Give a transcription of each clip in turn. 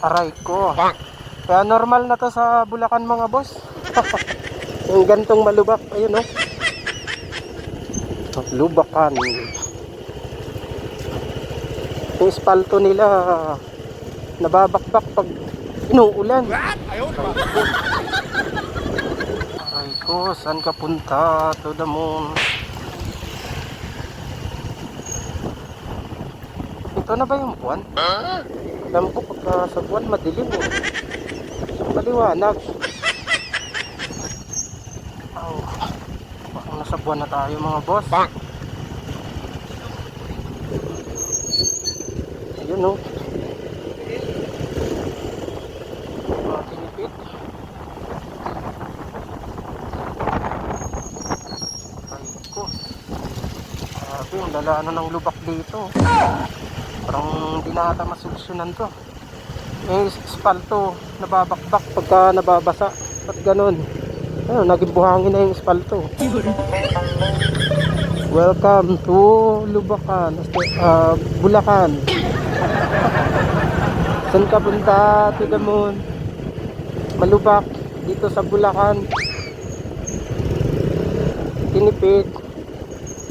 Aray ko. Kaya normal na to sa Bulacan mga boss. Yung gantong malubak. Ayun oh. Lubakan. Yung espalto nila nababakbak pag inuulan. Aray ko, saan ka punta? To the moon. Ito na ba yung buwan? Alam ko pagka sa buwan madilim eh. Maliwanag. Oh, baka nasa buwan na tayo mga boss. Ayun oh. Mga tinipid. Ay ko. Grabe, ang lala na ng lubak dito. Parang hindi na ata masolusyonan to. May espalto nababakbak pagka nababasa. Ba't ganun? Ayun, naging buhangin na yung espalto. Welcome to Lubacan, Bulacan. Saan ka punta? To the moon. Malubak dito sa Bulacan. Tinipid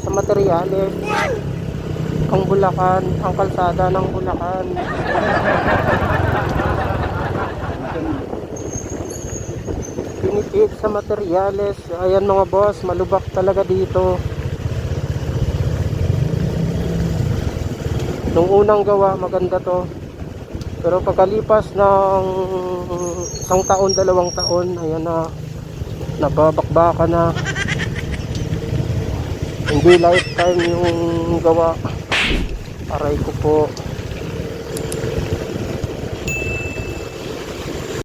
sa materyales. Ang Bulacan, ang kalsada ng Bulacan. Tinipid sa materyales. Ayan mga boss, malubak talaga dito. Nung unang gawa, maganda to. Pero pagkalipas ng isang taon, 2 taon, ayan na, nababakbaka na. Hindi lifetime yung gawa. Aray ko po.